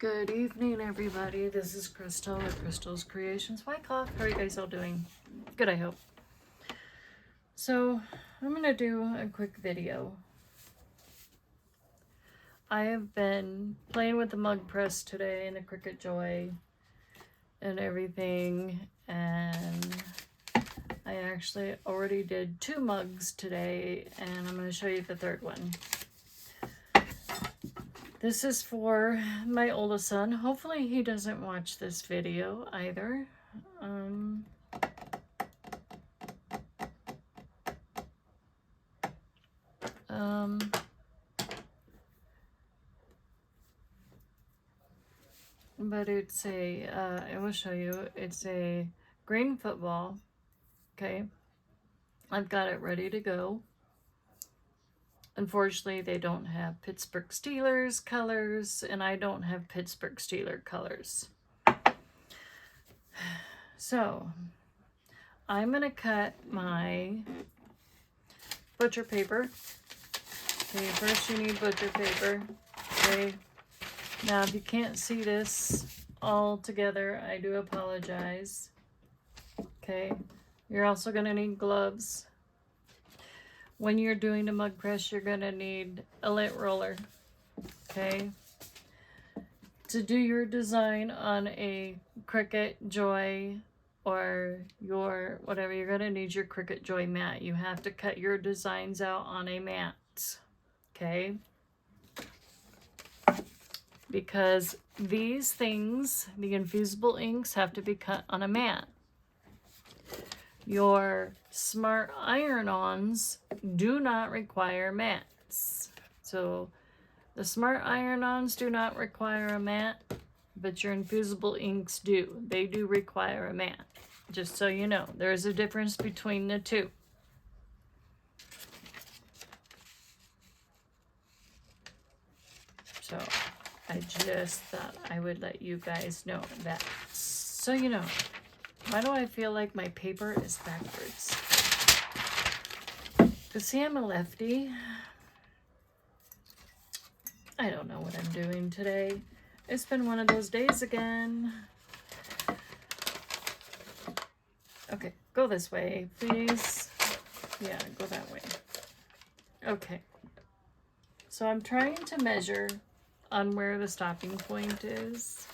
Good evening, everybody. This is Crystal with Crystal's Creations White Cloth. How are you guys all doing? Good, I hope. So, I'm going to do a quick video. I have been playing with the mug press today and the Cricut Joy and everything, and I actually already did 2 mugs today, and I'm going to show you the third one. This is for my oldest son. Hopefully he doesn't watch this video either. But it's a, I will show you, it's a green football, okay? I've got it ready to go. Unfortunately, they don't have Pittsburgh Steelers colors, and I don't have Pittsburgh Steelers colors. So, I'm going to cut my butcher paper. Okay, first you need butcher paper. Okay, now if you can't see this all together, I do apologize. Okay, you're also going to need gloves. When you're doing a mug press, you're going to need a lint roller, okay? To do your design on a Cricut Joy or your whatever, you're going to need your Cricut Joy mat. You have to cut your designs out on a mat, okay? Because these things, the infusible inks, have to be cut on a mat. Your smart iron-ons do not require mats. So the smart iron-ons do not require a mat, but your infusible inks do. They do require a mat. Just so you know, there is a difference between the two. So I just thought I would let you guys know that. So you know. Why do I feel like my paper is backwards? Because see, I'm a lefty. I don't know what I'm doing today. It's been one of those days again. Okay, go this way, please. Yeah, go that way. Okay. So I'm trying to measure on where the stopping point is.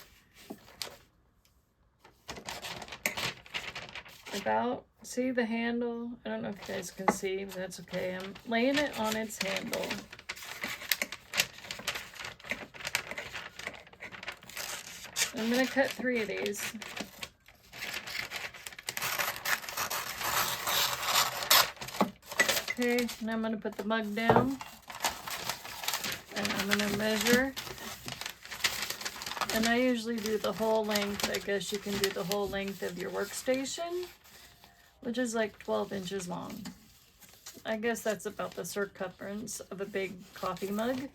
About, see the handle? I don't know if you guys can see, but that's okay. I'm laying it on its handle. I'm going to cut 3 of these. Okay, now I'm going to put the mug down. And I'm going to measure. And I usually do the whole length. I guess you can do the whole length of your workstation, which is like 12 inches long. I guess that's about the circumference of a big coffee mug.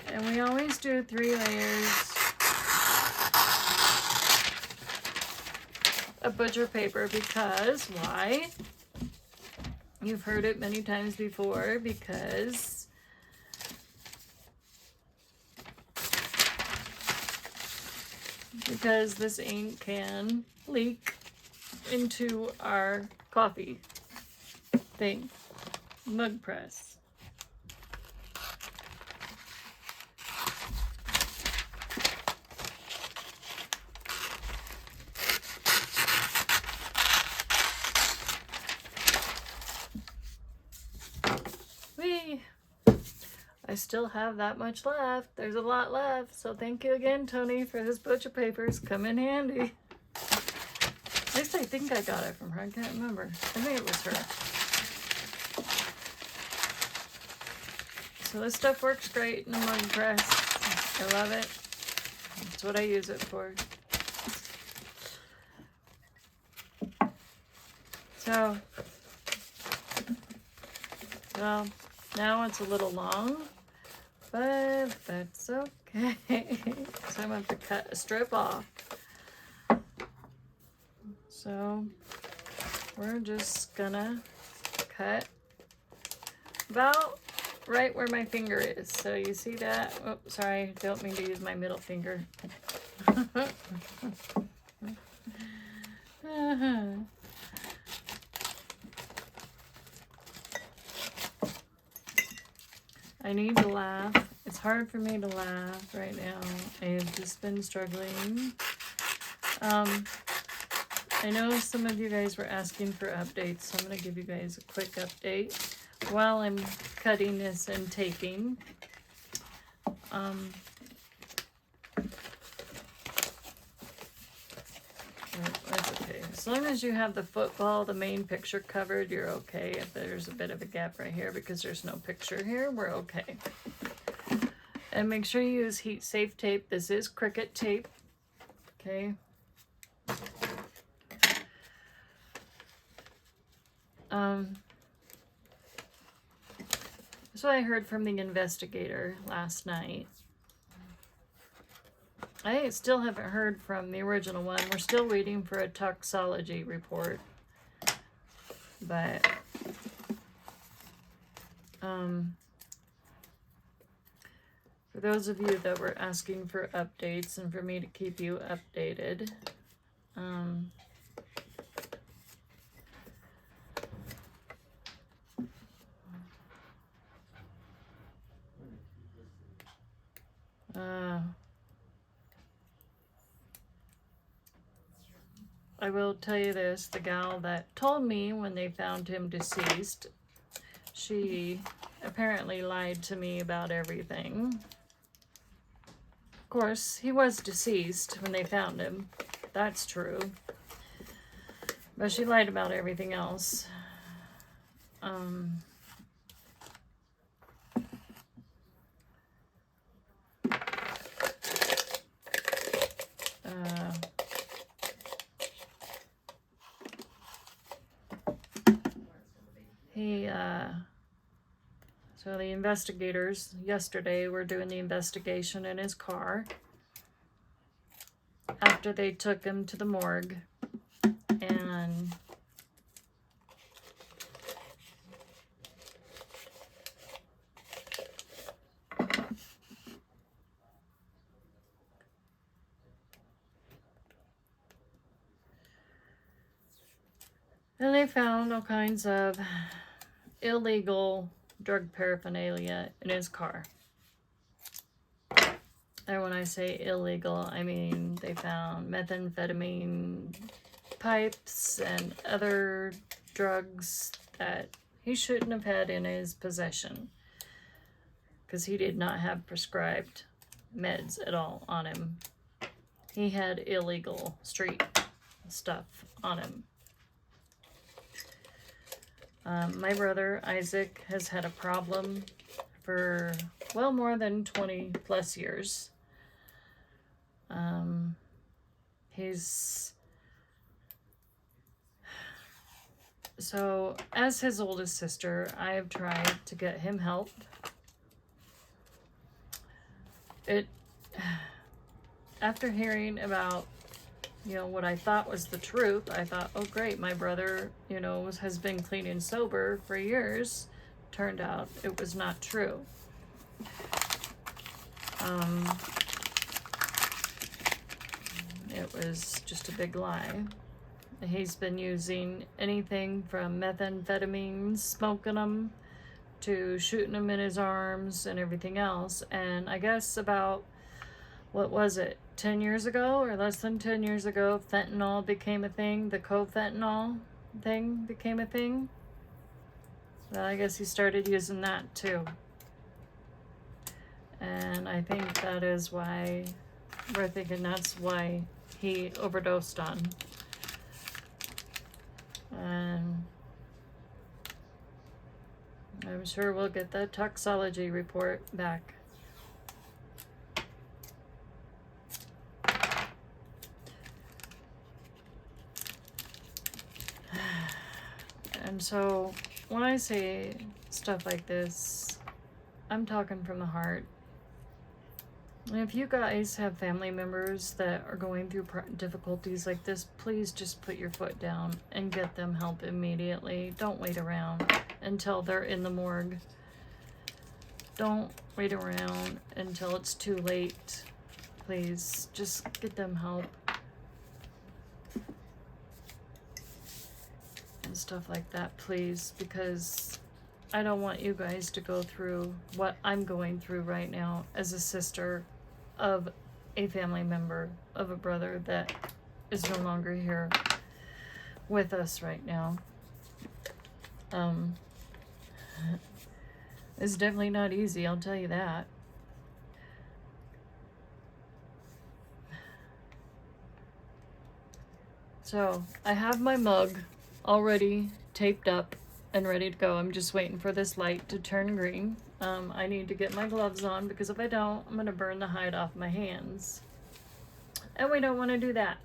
And we always do 3 layers of butcher paper because, why? You've heard it many times before, because this ink can leak into our coffee thing, mug press. I still have that much left. There's a lot left. So thank you again, Tony, for this butcher papers. Come in handy. At least I think I got it from her. I can't remember. I think it was her. So this stuff works great in the mug press. I love it. That's what I use it for. So, well, now it's a little long. But that's okay. So I'm going to have to cut a strip off. So we're just gonna cut about right where my finger is. So you see that? Oh, sorry, don't mean to use my middle finger. I need to laugh. It's hard for me to laugh right now. I've just been struggling. I know some of you guys were asking for updates, so I'm going to give you guys a quick update while I'm cutting this and taping. That's okay. As long as you have the football, the main picture covered, you're okay. If there's a bit of a gap right here because there's no picture here, we're okay. And make sure you use heat safe tape. This is Cricut tape. Okay. That's what I heard from the investigator last night. I still haven't heard from the original one. We're still waiting for a toxology report. But for those of you that were asking for updates and for me to keep you updated, I will tell you this, the gal that told me when they found him deceased, she apparently lied to me about everything. Of course, he was deceased when they found him. That's true. But she lied about everything else. So the investigators yesterday were doing the investigation in his car after they took him to the morgue, and they found all kinds of illegal drug paraphernalia in his car. And when I say illegal, I mean they found methamphetamine pipes and other drugs that he shouldn't have had in his possession, because he did not have prescribed meds at all on him. He had illegal street stuff on him. My brother Isaac has had a problem for well more than 20 plus years. So as his oldest sister, I have tried to get him help. After hearing about, what I thought was the truth, I thought, oh great, my brother, has been clean and sober for years. Turned out it was not true. It was just a big lie. He's been using anything from methamphetamines, smoking them, to shooting them in his arms and everything else. And I guess about, 10 years ago or less than 10 years ago, fentanyl became a thing. The co-fentanyl thing became a thing. Well, I guess he started using that too. And I think that is why we're thinking that's why he overdosed on. And I'm sure we'll get that toxology report back. And so when I say stuff like this, I'm talking from the heart. And if you guys have family members that are going through difficulties like this, please just put your foot down and get them help immediately. Don't wait around until they're in the morgue. Don't wait around until it's too late. Please, just get them help. And stuff like that, please, because I don't want you guys to go through what I'm going through right now as a sister of a family member of a brother that is no longer here with us right now. It's definitely not easy, I'll tell you that. So I have my mug already taped up and ready to go. I'm just waiting for this light to turn green. I need to get my gloves on because if I don't, I'm going to burn the hide off my hands. And we don't want to do that.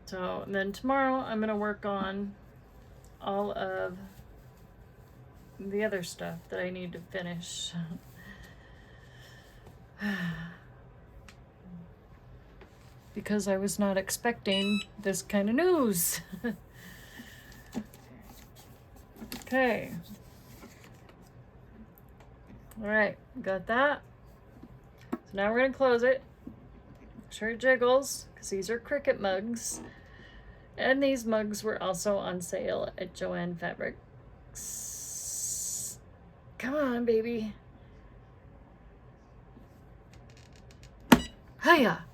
So, and then tomorrow I'm going to work on all of the other stuff that I need to finish. Because I was not expecting this kind of news. Okay. All right, got that. So now we're gonna close it. Make sure it jiggles, because these are Cricut mugs. And these mugs were also on sale at Joann Fabrics. Come on, baby. Hiya!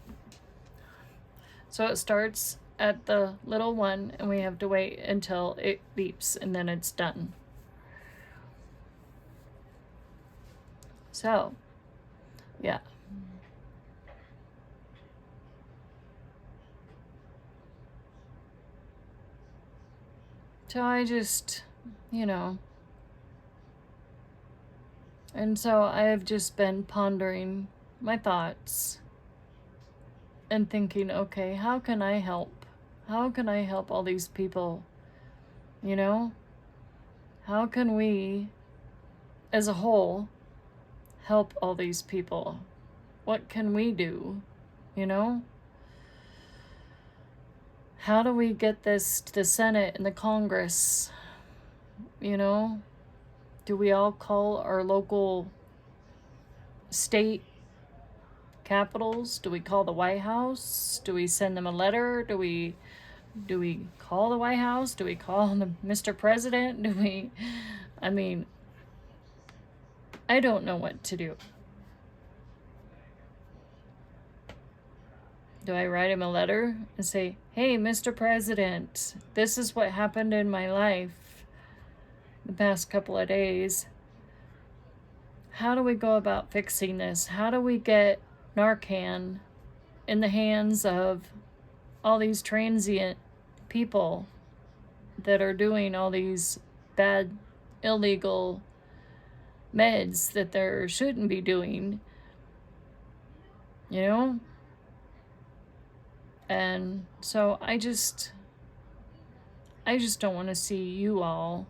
So it starts at the little one, and we have to wait until it beeps, and then it's done. So, yeah. So I just, and so I have just been pondering my thoughts and thinking, okay, how can I help? How can I help all these people? How can we, as a whole, help all these people? What can we do? How do we get this to the Senate and the Congress? Do we all call our local state capitals? Do we call the White House? Do we send them a letter? Do we call the White House? Do we call the Mr. President? I don't know what to do. Do I write him a letter and say, hey, Mr. President, this is what happened in my life the past couple of days. How do we go about fixing this? How do we get Narcan in the hands of all these transient people that are doing all these bad, illegal meds that they shouldn't be doing? And so I just don't want to see you all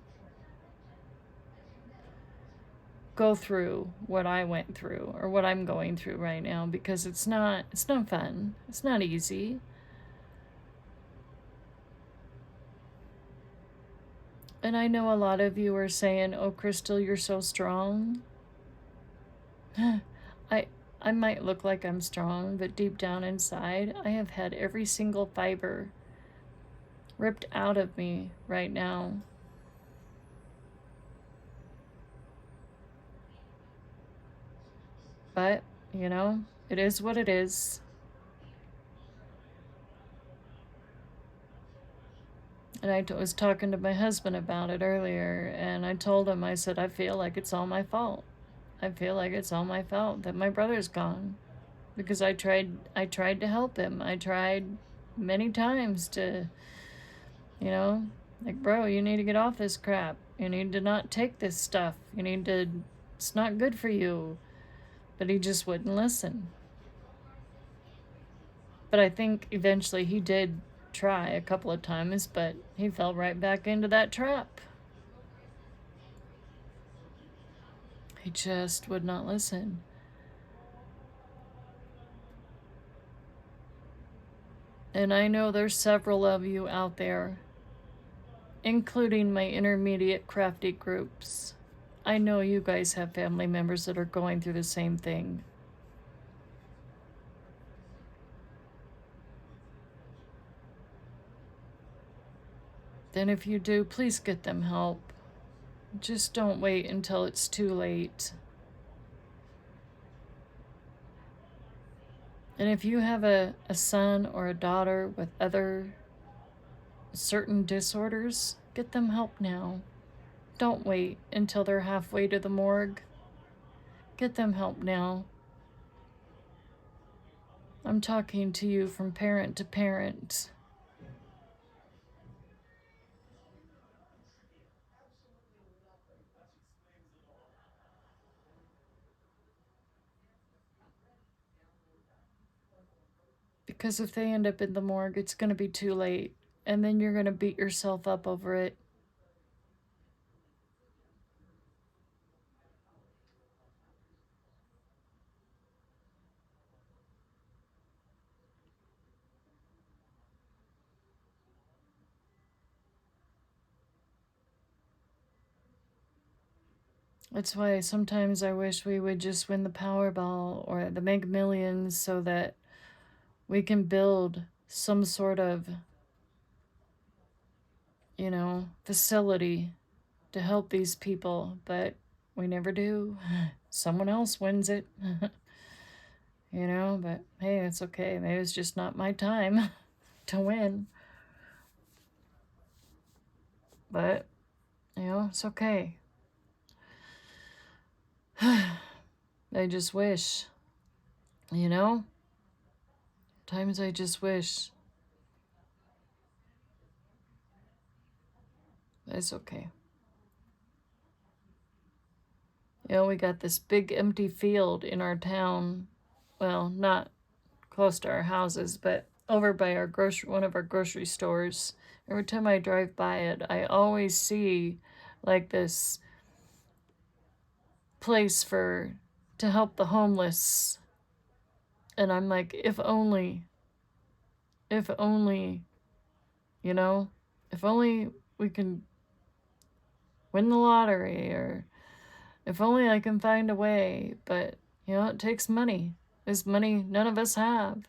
go through what I went through or what I'm going through right now, because it's not fun. It's not easy. And I know a lot of you are saying, oh, Crystal, you're so strong. I might look like I'm strong, but deep down inside, I have had every single fiber ripped out of me right now. But, it is what it is. And I was talking to my husband about it earlier, and I told him, I said, I feel like it's all my fault. I feel like it's all my fault that my brother's gone, because I tried to help him. I tried many times to, like, bro, you need to get off this crap. You need to not take this stuff. It's not good for you. But he just wouldn't listen. But I think eventually he did try a couple of times, but he fell right back into that trap. They just would not listen. And I know there's several of you out there, including my intermediate crafty groups. I know you guys have family members that are going through the same thing. Then if you do, please get them help. Just don't wait until it's too late. And if you have a son or a daughter with other certain disorders, get them help now. Don't wait until they're halfway to the morgue. Get them help now. I'm talking to you from parent to parent. Because if they end up in the morgue, it's going to be too late. And then you're going to beat yourself up over it. That's why sometimes I wish we would just win the Powerball or the Mega Millions so that we can build some sort of, facility to help these people, but we never do. Someone else wins it, but hey, it's okay. Maybe it's just not my time to win. But, it's okay. I just wish, times I just wish. It's okay. We got this big empty field in our town. Well, not close to our houses, but over by one of our grocery stores. Every time I drive by it, I always see like this place to help the homeless. And I'm like, if only, if only we can win the lottery, or if only I can find a way. But, it takes money. This money none of us have.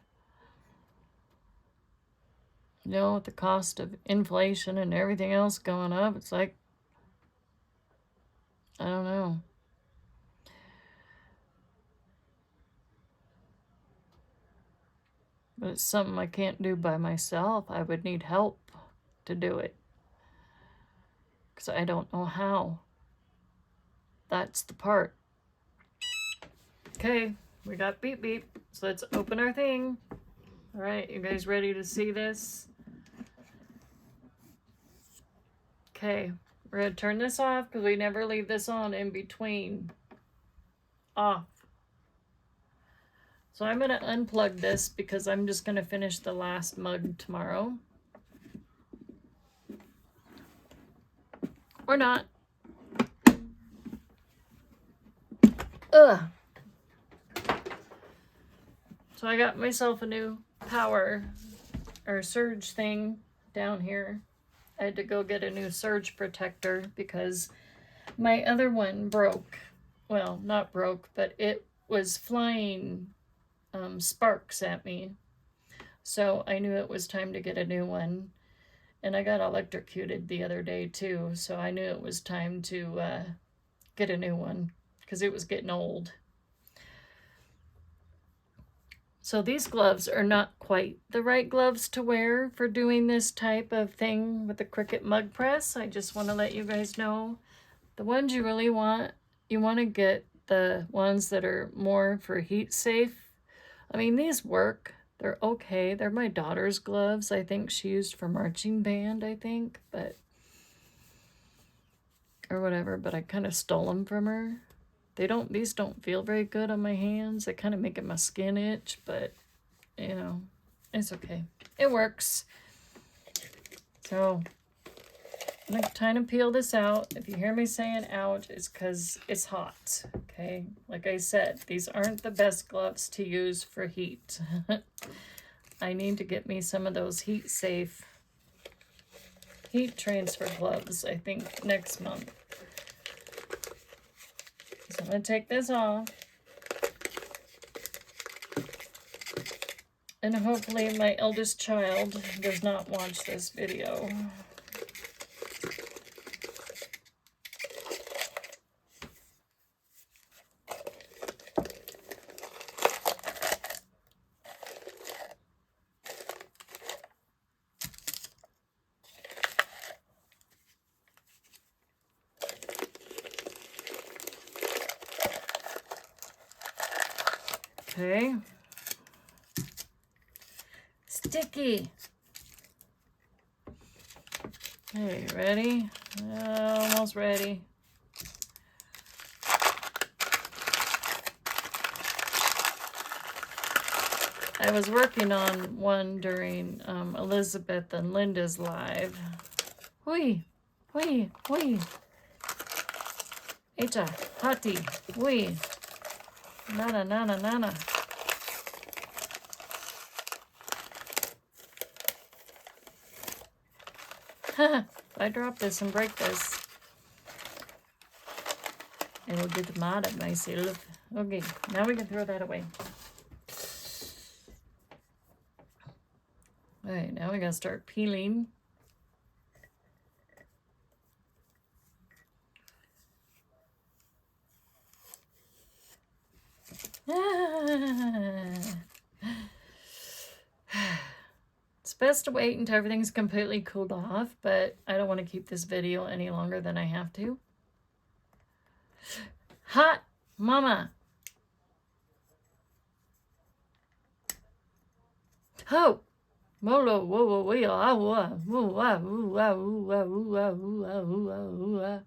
With the cost of inflation and everything else going up, it's like, I don't know. But it's something I can't do by myself. I would need help to do it. Because I don't know how. That's the part. Okay, we got beep beep. So let's open our thing. All right, you guys ready to see this? Okay, we're going to turn this off because we never leave this on in between. Off. So I'm going to unplug this because I'm just going to finish the last mug tomorrow. Or not. Ugh. So I got myself a new power or surge thing down here. I had to go get a new surge protector because my other one broke. Well, not broke, but it was flying sparks at me. So I knew it was time to get a new one. And I got electrocuted the other day too. So I knew it was time to get a new one because it was getting old. So these gloves are not quite the right gloves to wear for doing this type of thing with the Cricut mug press. I just want to let you guys know. The ones you really want, you want to get the ones that are more for heat safe. I mean, these work. They're okay. They're my daughter's gloves. I think she used for marching band, but or whatever, but I kind of stole them from her. These don't feel very good on my hands. They kind of make my skin itch, but it's okay. It works. So I'm trying to peel this out. If you hear me saying ouch, it's because it's hot, okay? Like I said, these aren't the best gloves to use for heat. I need to get me some of those heat-safe, heat transfer gloves, I think, next month. So I'm going to take this off. And hopefully my eldest child does not watch this video. Okay. Sticky. Okay, ready? Almost ready. I was working on one during Elizabeth and Linda's live. Hui, hui, hui. Echa, hati, hui. Nana, nana, nana. If I drop this and break this, I will get mad at myself. Okay, now we can throw that away. Alright, now we gotta start peeling. It's best to wait until everything's completely cooled off, but I don't want to keep this video any longer than I have to. Hot mama. Ho! Molo, whoa, whoa, whoa, ah, whoa, whoa, ah, whoa, ah, whoa, ah, whoa, ah, whoa, ah, whoa, ah, whoa, ah.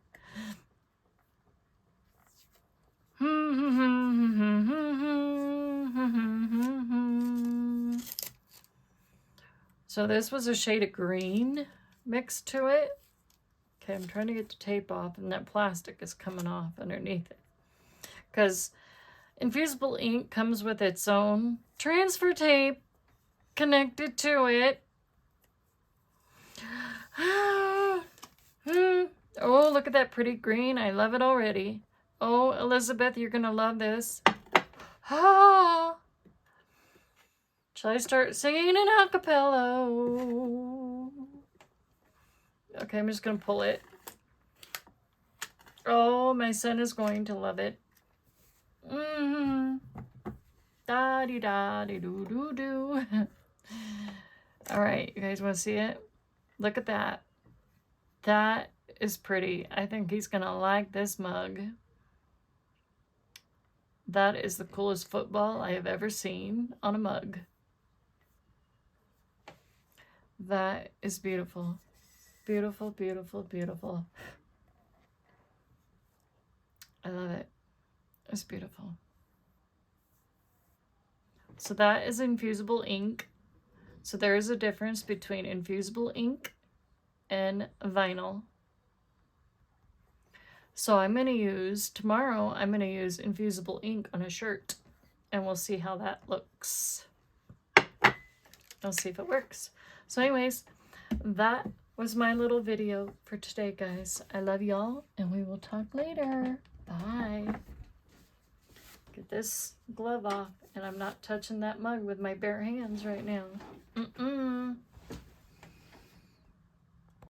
So this was a shade of green mixed to it. Okay, I'm trying to get the tape off, and that plastic is coming off underneath it. Because infusible ink comes with its own transfer tape connected to it. Oh, look at that pretty green. I love it already. Oh, Elizabeth, you're going to love this. Ah. Shall I start singing in a cappella? Okay, I'm just going to pull it. Oh, my son is going to love it. Da-dee-da-dee-doo-doo-doo. All right, you guys want to see it? Look at that. That is pretty. I think he's going to like this mug. That is the coolest football I have ever seen on a mug. That is beautiful. Beautiful, beautiful, beautiful. I love it. It's beautiful. So that is infusible ink. So there is a difference between infusible ink and vinyl. So tomorrow I'm going to use infusible ink on a shirt, and we'll see how that looks. I'll see if it works. So anyways, that was my little video for today, guys. I love y'all, and we will talk later. Bye. Get this glove off, and I'm not touching that mug with my bare hands right now.